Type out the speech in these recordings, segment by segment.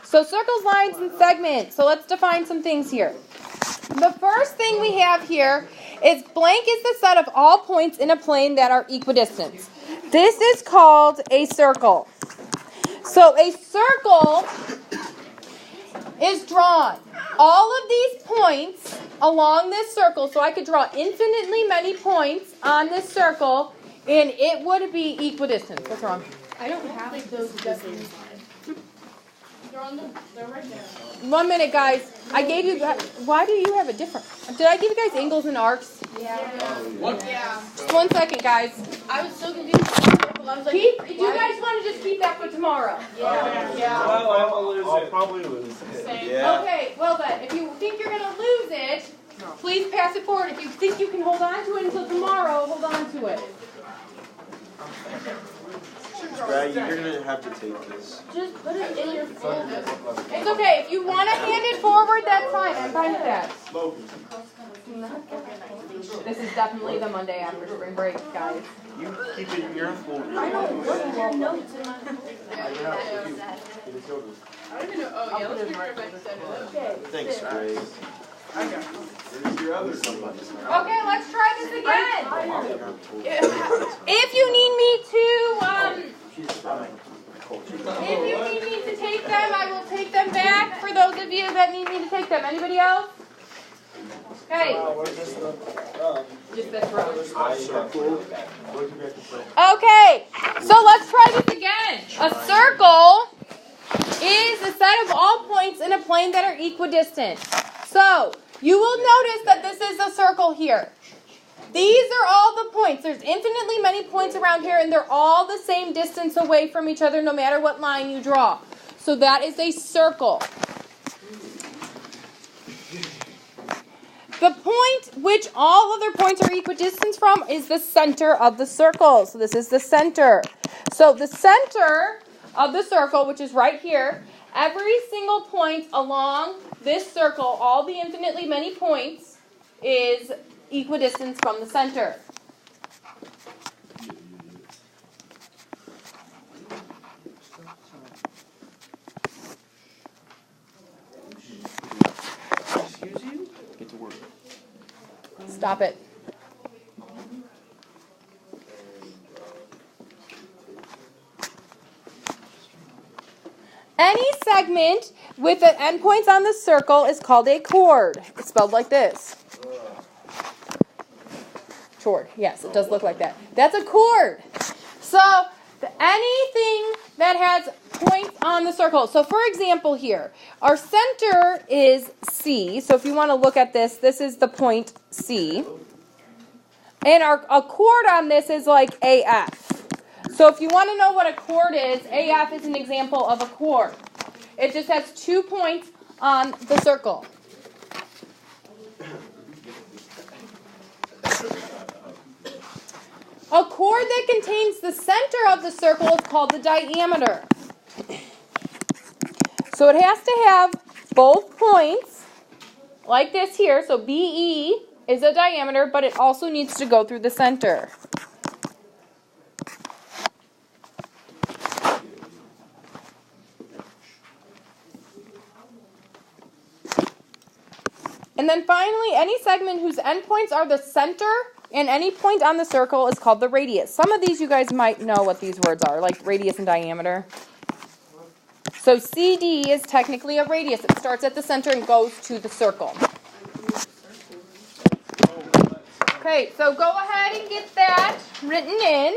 So circles, lines, and segments. So let's define some things here. The first thing we have here is blank is the set of all points in a plane that are equidistant. This is called a circle. So a circle is drawn. All of these points along this circle, so I could draw infinitely many points on this circle, and it would be equidistant. What's wrong? I don't have those distance. They're right there. 1 minute, guys. I gave you guys. Why do you have a different? Did I give you guys angles and arcs? Yeah. Yeah. Just 1 second, guys. I was so confused. I was like, Do you guys want to just keep that for tomorrow? Yeah. Well, I'll probably lose it. Same. Yeah. Okay, well then, if you think you're going to lose it, please pass it forward. If you think you can hold on to it until tomorrow, hold on to it. Brad, you're gonna have to take this. Just put it in your folder. It's okay. If you want to hand it forward, that's fine. I'm fine with that. This is definitely the Monday after spring break, guys. You keep it in your folder. I don't put your notes in my folder. I don't even know. Oh, yeah, let's figure it back to Okay. Thanks, Grace. Where's your other somebody? Okay, let's try this again. If you need me to take them, I will take them back for those of you that need me to take them. Anybody else? Okay. Just this row. Okay, so let's try this again. A circle is a set of all points in a plane that are equidistant. So, you will notice that this is a circle here. These are all the points. There's infinitely many points around here, and they're all the same distance away from each other no matter what line you draw. So that is a circle. The point which all other points are equidistant from is the center of the circle. So this is the center. So the center of the circle, which is right here, every single point along this circle, all the infinitely many points, is equidistant from the center. Excuse you? Get to work. Stop it. Any segment with the endpoints on the circle is called a chord. It's spelled like this. Chord. Yes, it does look like that. That's a chord. So, anything that has points on the circle. So, for example here, our center is C. So, if you want to look at this, this is the point C. And a chord on this is like AF. So if you want to know what a chord is, AF is an example of a chord. It just has 2 points on the circle. A chord that contains the center of the circle is called the diameter. So it has to have both points, like this here. So BE is a diameter, but it also needs to go through the center. And then finally, any segment whose endpoints are the center and any point on the circle is called the radius. Some of these you guys might know what these words are, like radius and diameter. So CD is technically a radius. It starts at the center and goes to the circle. Okay, so go ahead and get that written in.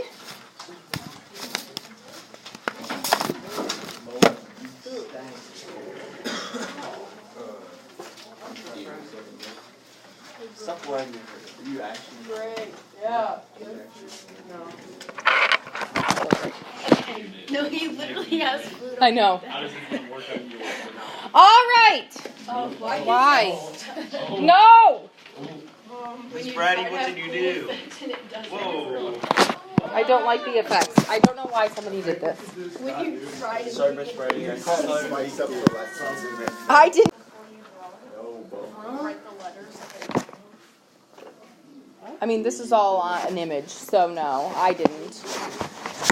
Stop lying. Are you actually? Great. Yeah. No, he literally has food. I know. All right. Oh, Why? No. Miss Brady, what did you do? Whoa. I don't like the effects. I don't know why somebody did this. When you try to Sorry, Miss Brady. I didn't. write the letters. I mean, this is all an image, so no, I didn't.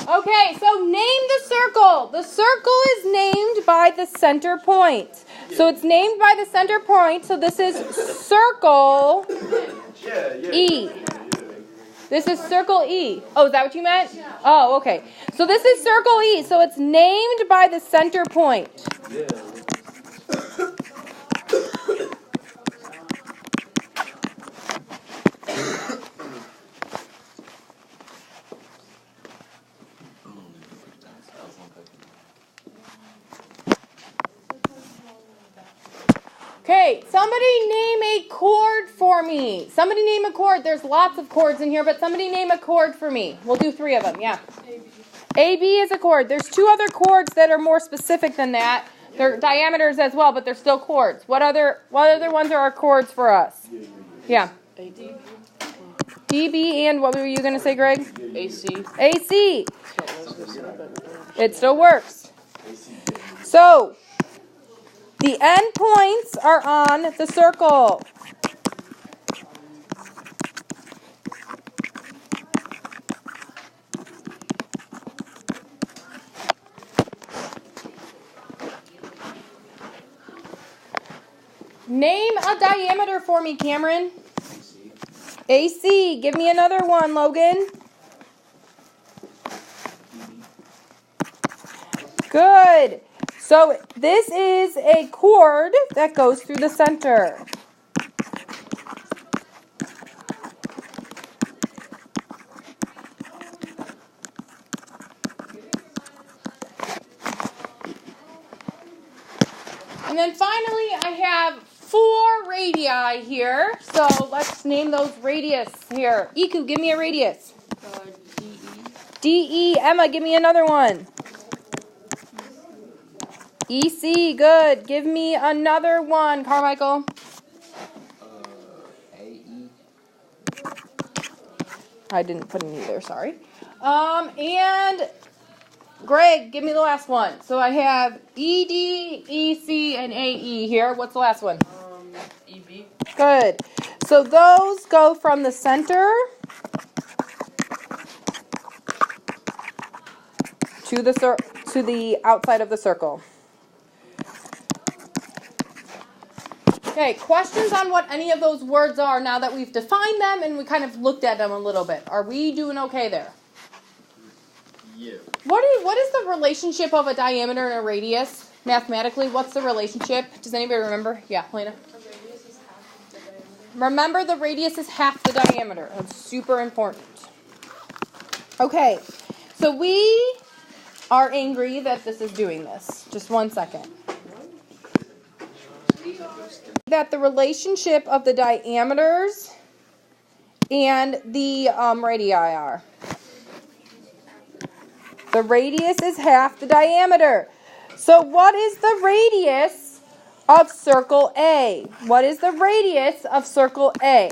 Okay, so name the circle. The circle is named by the center point. So it's named by the center point. So this is circle E. This is circle E. Oh, is that what you meant? Oh, okay. So this is circle E. So it's named by the center point. Okay, somebody name a chord for me. Somebody name a chord. There's lots of chords in here, but somebody name a chord for me. We'll do 3 of them, yeah. AB is a chord. There's 2 other chords that are more specific than that. They're diameters as well, but they're still chords. What other ones are our chords for us? Yeah. DB and what were you going to say, Greg? AC. AC. It still works. So, the end points are on the circle. Name a diameter for me, Cameron. AC. Give me another one, Logan. Good. So this is a chord that goes through the center. And then finally I have 4 radii here. So let's name those radius here. Iku, give me a radius. DE. Emma, give me another one. EC, good. Give me another one, Carmichael. AE. I didn't put any there, sorry. And Greg, give me the last one. So I have ED, EC, and AE here. What's the last one? EB. Good. So those go from the center to the outside of the circle. Okay, questions on what any of those words are now that we've defined them and we kind of looked at them a little bit. Are we doing okay there? Yeah. What is the relationship of a diameter and a radius mathematically? What's the relationship? Does anybody remember? Yeah, Helena. Remember, the radius is half the diameter. That's super important. Okay, so we are angry that this is doing this. Just 1 second. That the relationship of the diameters and the radii are. The radius is half the diameter. So what is the radius of circle A? What is the radius of circle A?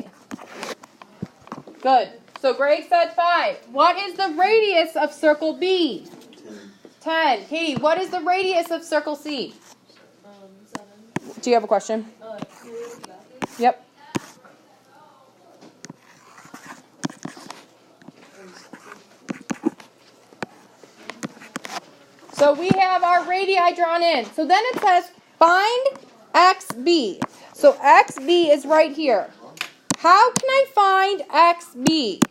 Good. So Greg said 5. What is the radius of circle B? 10. Katie, what is the radius of circle C? 7. Do you have a question? Yep. So we have our radii drawn in. So then it says find XB. So XB is right here. How can I find XB?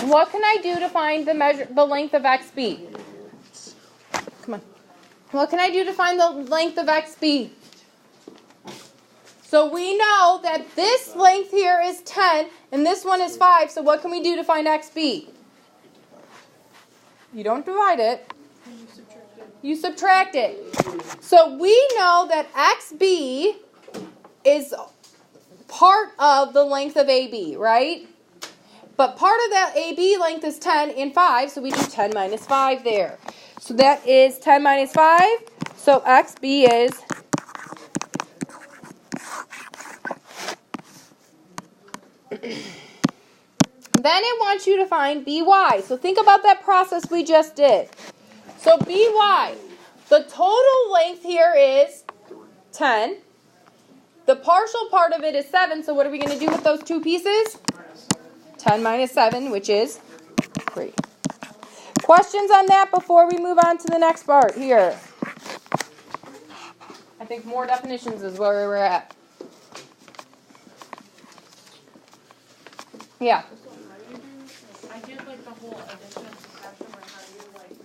What can I do to find the length of XB? Come on. What can I do to find the length of XB? So we know that this length here is 10 and this one is 5. So what can we do to find XB? You don't divide it. You subtract it. So we know that XB is part of the length of AB, right? But part of that AB length is 10 and 5, so we do 10 minus 5 there. So that is 10 minus 5. So XB is then it wants you to find BY. So think about that process we just did. So BY, the total length here is 10. The partial part of it is 7. So what are we going to do with those two pieces? 10 minus 7, which is 3. Questions on that before we move on to the next part here? I think more definitions is where we're at. Yeah. I did like the whole addition and subtraction, or how do you like?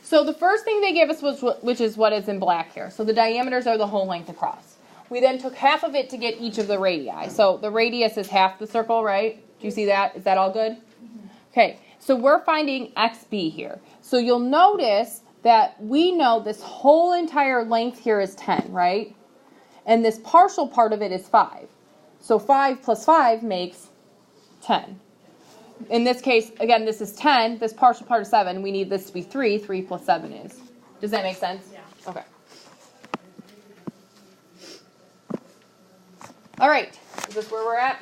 So the first thing they gave us was, which is what is in black here. So the diameters are the whole length across. We then took half of it to get each of the radii. So the radius is half the circle, right? Do you see that? Is that all good? Okay, so we're finding xb here. So you'll notice that we know this whole entire length here is 10, right? And this partial part of it is 5. So 5 plus 5 makes 10. In this case, again, this is 10. This partial part is 7. We need this to be 3. 3 plus 7 is. Does that make sense? Yeah. Okay. All right. Is this where we're at?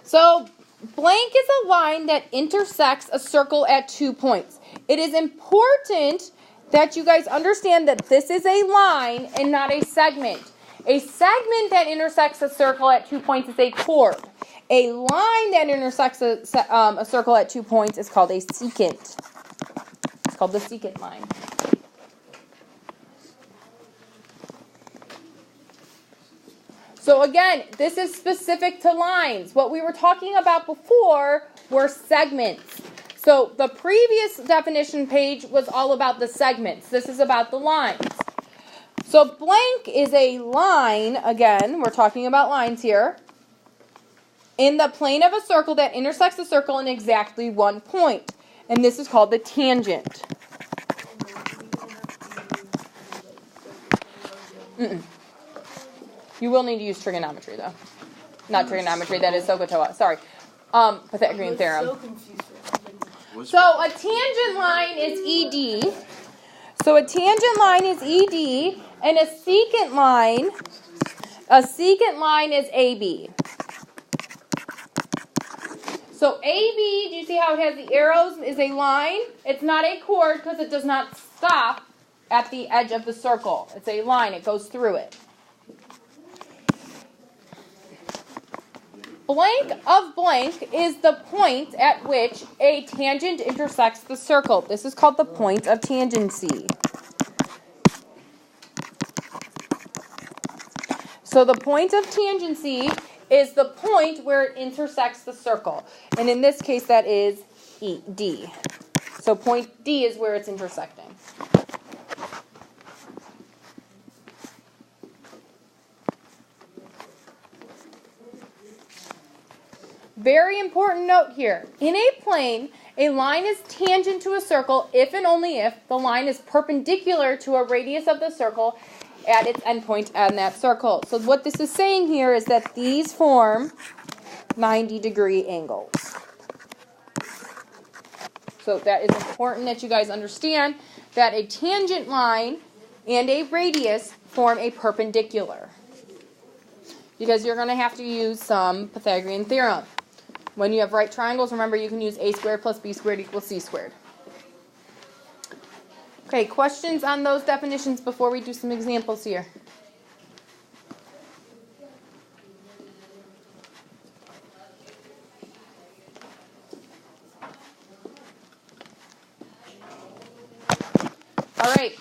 So blank is a line that intersects a circle at 2 points. It is important that you guys understand that this is a line and not a segment. A segment that intersects a circle at 2 points is a chord. A line that intersects a circle at 2 points is called a secant. It's called the secant line. So again, this is specific to lines. What we were talking about before were segments. So the previous definition page was all about the segments. This is about the lines. So blank is a line, again, we're talking about lines here, in the plane of a circle that intersects the circle in exactly 1 point. And this is called the tangent. You will need to use trigonometry, though. Not trigonometry, that is SOHCAHTOA. Sorry. Pythagorean theorem. So a tangent line is ED. So a tangent line is ED, and a secant line is AB. So AB, do you see how it has the arrows, is a line? It's not a chord because it does not stop at the edge of the circle. It's a line. It goes through it. Blank of blank is the point at which a tangent intersects the circle. This is called the point of tangency. So the point of tangency is the point where it intersects the circle. And in this case, that is D. So point D is where it's intersecting. Very important note here. In a plane, a line is tangent to a circle if and only if the line is perpendicular to a radius of the circle at its endpoint on that circle. So what this is saying here is that these form 90-degree angles. So that is important that you guys understand that a tangent line and a radius form a perpendicular. Because you're going to have to use some Pythagorean theorem. When you have right triangles, remember you can use a squared plus b squared equals c squared. Okay, questions on those definitions before we do some examples here? All right.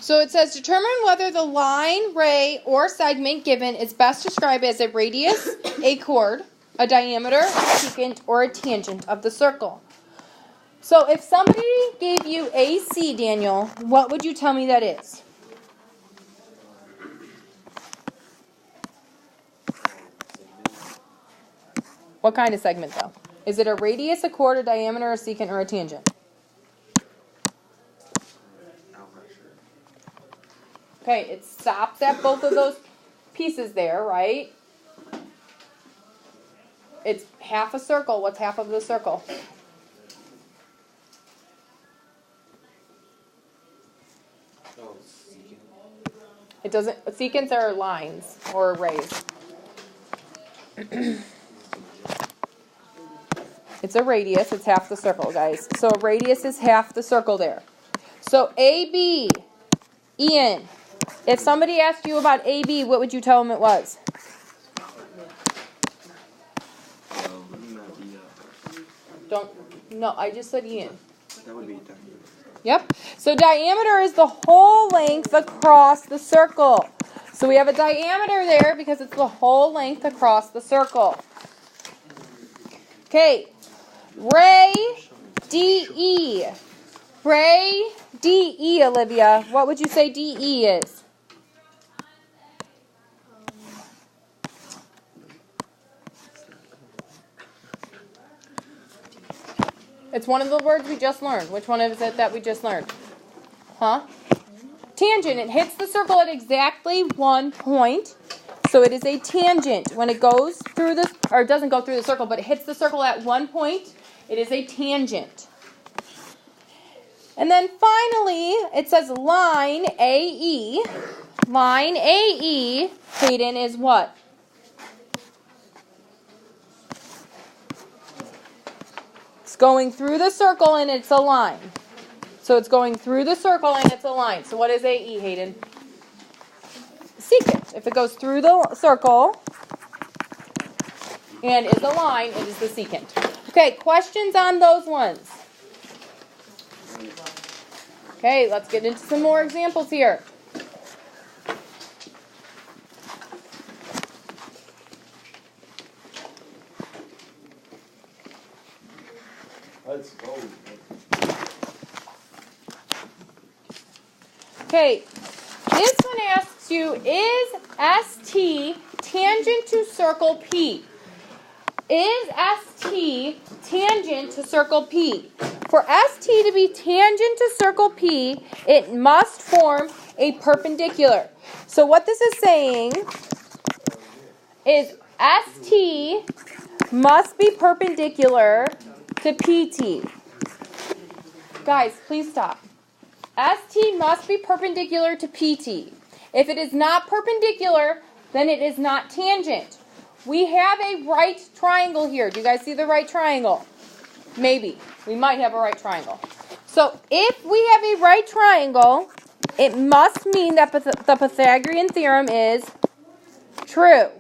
So it says, determine whether the line, ray, or segment given is best described as a radius, a chord, a diameter, a secant, or a tangent of the circle. So if somebody gave you AC, Daniel, what would you tell me that is? What kind of segment, though? Is it a radius, a chord, a diameter, a secant, or a tangent? Okay, it stops at both of those pieces there, right? It's half a circle. What's half of the circle? It doesn't, secants are lines or arrays. It's a radius. It's half the circle, guys. So a radius is half the circle there. So AB, Ian, if somebody asked you about AB, what would you tell them it was? No, I just said Ian. That would be diameter. Yep. So diameter is the whole length across the circle. So we have a diameter there because it's the whole length across the circle. Okay. Ray DE. Ray DE, Olivia. What would you say DE is? It's one of the words we just learned. Which one is it that we just learned? Huh? Tangent. It hits the circle at exactly 1 point. So it is a tangent. When it goes through the, or it doesn't go through the circle, but it hits the circle at 1 point, it is a tangent. And then finally, it says line AE. Line AE, Hayden, is what? It's going through the circle and it's a line. So it's going through the circle and it's a line. So what is AE, Hayden? Secant. If it goes through the circle and is a line, it is the secant. Okay, questions on those ones? Okay, let's get into some more examples here. Let's go. Okay, this one asks you, is ST tangent to circle P? Is ST tangent to circle P? For ST to be tangent to circle P, it must form a perpendicular. So what this is saying is ST must be perpendicular to PT. Guys, please stop. ST must be perpendicular to PT. If it is not perpendicular, then it is not tangent. We have a right triangle here. Do you guys see the right triangle? Maybe. We might have a right triangle. So if we have a right triangle, it must mean that the Pythagorean theorem is true.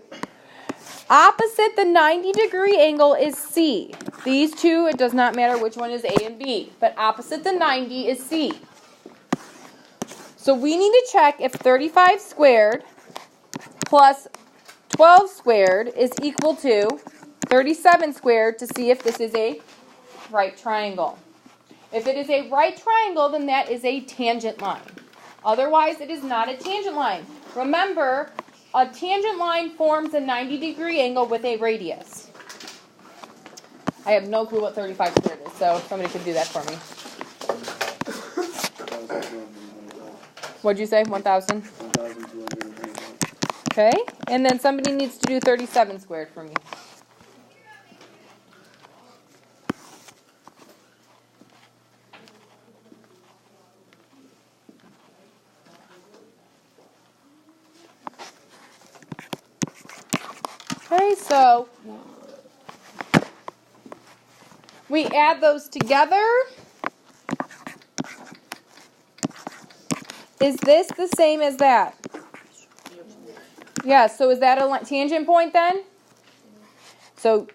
Opposite the 90-degree angle is C. These two, it does not matter which one is A and B, but opposite the 90 is C. So we need to check if 35 squared plus 12 squared is equal to 37 squared to see if this is a right triangle. If it is a right triangle, then that is a tangent line. Otherwise, it is not a tangent line. Remember, a tangent line forms a 90-degree angle with a radius. I have no clue what 35 squared is, so somebody could do that for me. What'd you say? 1,000? 1,225. Okay, and then somebody needs to do 37 squared for me. Okay, so we add those together. Is this the same as that? Yeah, so is that a tangent point then? So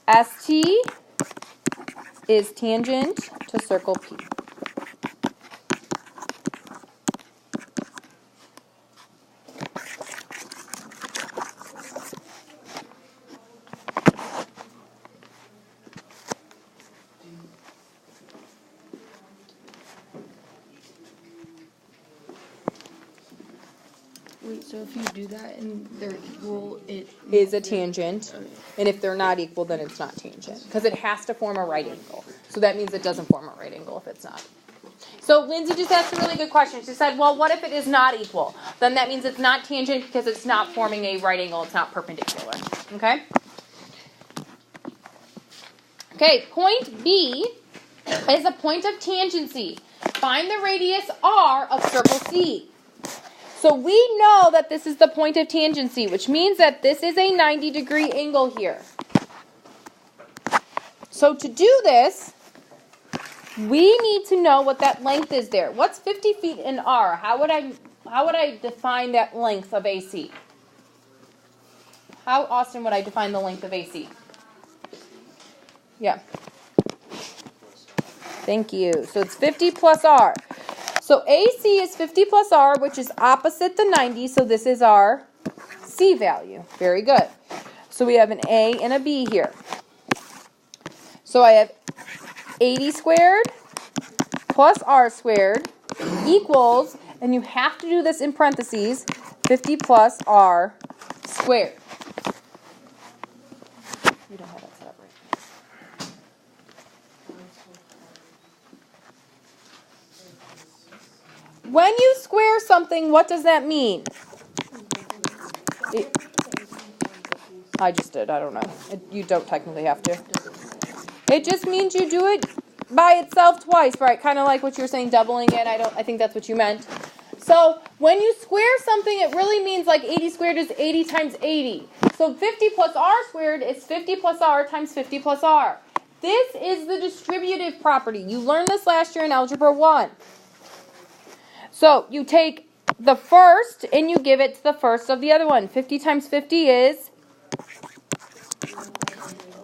ST is tangent to circle P. Wait, so if you do that and they're equal, it Is a tangent, and if they're not equal, then it's not tangent, because it has to form a right angle. So that means it doesn't form a right angle if it's not. So Lindsay just asked a really good question. She said, well, what if it is not equal? Then that means it's not tangent because it's not forming a right angle. It's not perpendicular. Okay? Okay, point B is a point of tangency. Find the radius R of circle C. So we know that this is the point of tangency, which means that this is a 90-degree angle here. So to do this, we need to know what that length is there. What's 50 feet in R? How would I define that length of AC? How, Austin, would I define the length of AC? Yeah. Thank you. So it's 50 plus r. So AC is 50 plus r, which is opposite the 90. So this is our C value. Very good. So we have an A and a B here. So I have 80 squared plus r squared equals, and you have to do this in parentheses, 50 plus r squared. We don't have that set up right. When you square something, what does that mean? I just did. I don't know. You don't technically have to. It just means you do it by itself twice, right? Kind of like what you were saying, doubling it. I think that's what you meant. So when you square something, it really means like 80 squared is 80 times 80. So 50 plus r squared is 50 plus r times 50 plus r. This is the distributive property. You learned this last year in Algebra 1. So you take the first and you give it to the first of the other one. 50 times 50 is?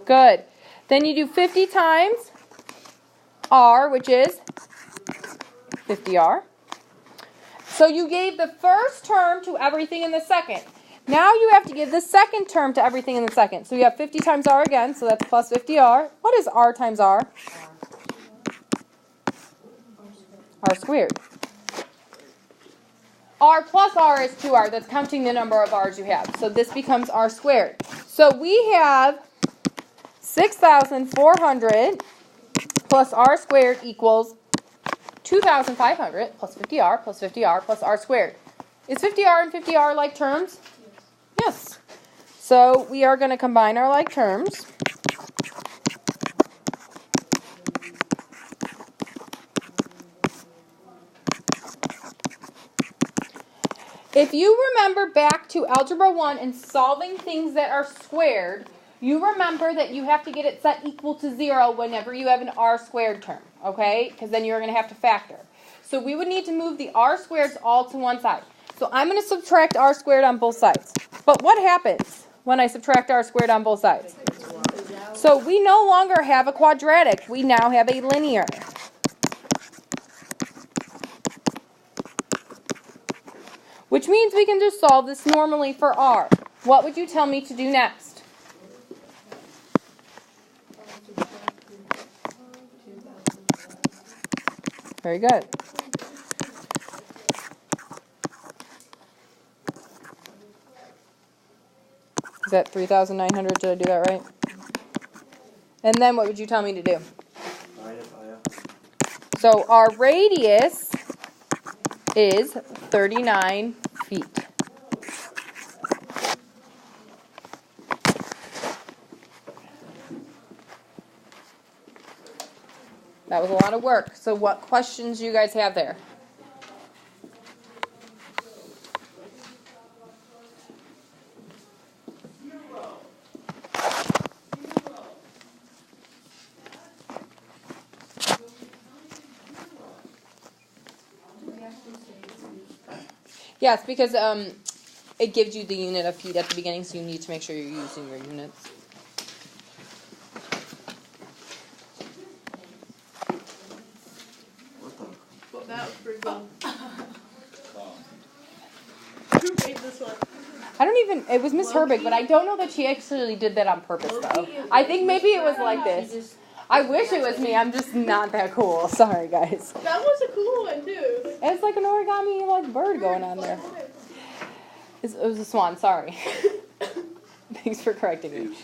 Good. Then you do 50 times r, which is 50r. So you gave the first term to everything in the second. Now you have to give the second term to everything in the second. So you have 50 times r again, so that's plus 50r. What is r times r? R squared. R plus r is 2r. That's counting the number of r's you have. So this becomes r squared. So we have 6,400 plus r squared equals 2,500 plus 50r plus 50r plus r squared. Is 50r and 50r like terms? Yes. So we are going to combine our like terms. If you remember back to Algebra 1 and solving things that are squared, you remember that you have to get it set equal to 0 whenever you have an r squared term, okay? Because then you're going to have to factor. So we would need to move the r squareds all to one side. So I'm going to subtract r squared on both sides. But what happens when I subtract r squared on both sides? So we no longer have a quadratic. We now have a linear. Which means we can just solve this normally for r. What would you tell me to do next? Very good. Is that 3,900? Did I do that right? And then what would you tell me to do? So our radius is 39 feet. That was a lot of work. So what questions do you guys have there? Yes, because it gives you the unit of feet at the beginning, so you need to make sure you're using your units. Well, that was pretty cool. Who made this one? I don't even, it was Miss Herbig, but I don't know that she actually did that on purpose, though. I think maybe it was like this. I wish it was me, I'm just not that cool. Sorry, guys. That was a cool one, too. It's like an origami like bird going on there. It was a swan, sorry. Thanks for correcting me.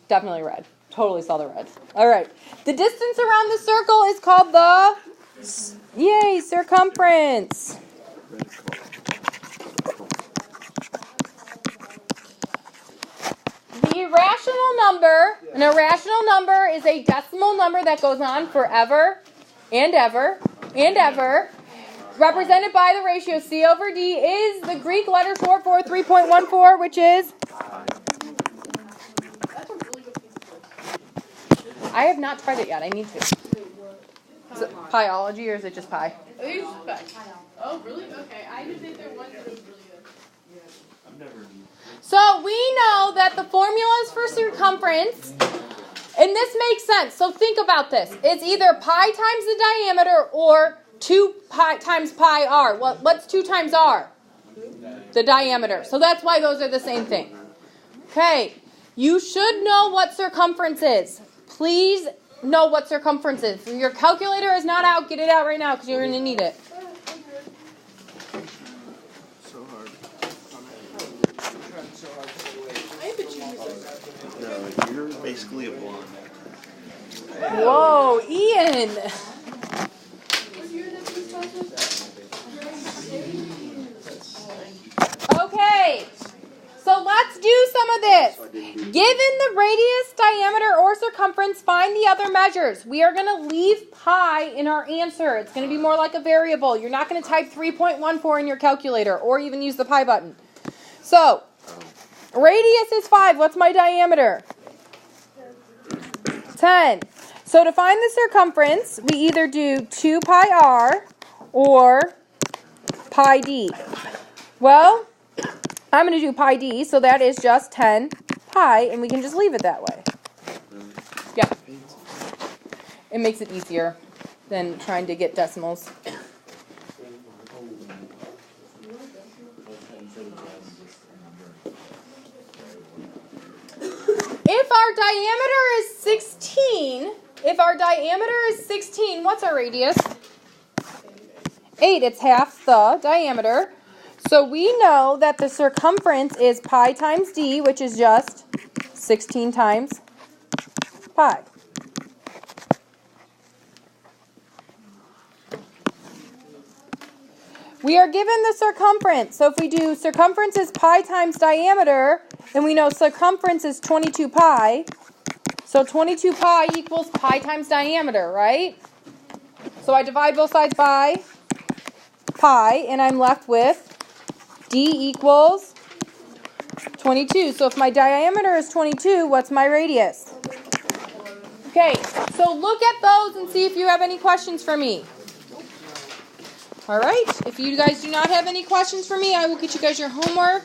Definitely red. Totally saw the red. Alright. The distance around the circle is called the, yay, circumference. The irrational number, an irrational number is a decimal number that goes on forever and ever and ever. Represented by the ratio C over D is the Greek letter short for 3.14, which is? That's a really good piece of wood. I have not tried it yet. I need to. Is it Piology or is it just pi? I think it's just back. Oh, really? Okay. I just think there was one that was really good. I've never. So we know that the formulas for circumference And this makes sense. So think about this. It's either pi times the diameter or 2 pi times pi r. What's 2 times r? The diameter. So that's why those are the same thing. Okay. You should know what circumference is. Please know what circumference is. If your calculator is not out, get it out right now because you're going to need it. So hard. No, you're basically a blonde. Whoa, Ian. Okay, so let's do some of this. Given the radius, diameter, or circumference, find the other measures. We are going to leave pi in our answer. It's going to be more like a variable. You're not going to type 3.14 in your calculator or even use the pi button. So, radius is 5. What's my diameter? 10. So to find the circumference, we either do 2 pi r or pi d. Well, I'm going to do pi d, so that is just 10 pi, and we can just leave it that way. Yeah. It makes it easier than trying to get decimals. If our diameter is 16, what's our radius? 8. It's half the diameter. So we know that the circumference is pi times d, which is just 16 times pi. We are given the circumference. So if we do circumference is pi times diameter, then we know circumference is 22 pi. So 22 pi equals pi times diameter, right? So I divide both sides by pi, and I'm left with d equals 22. So if my diameter is 22, what's my radius? Okay, so look at those and see if you have any questions for me. All right, if you guys do not have any questions for me, I will get you guys your homework.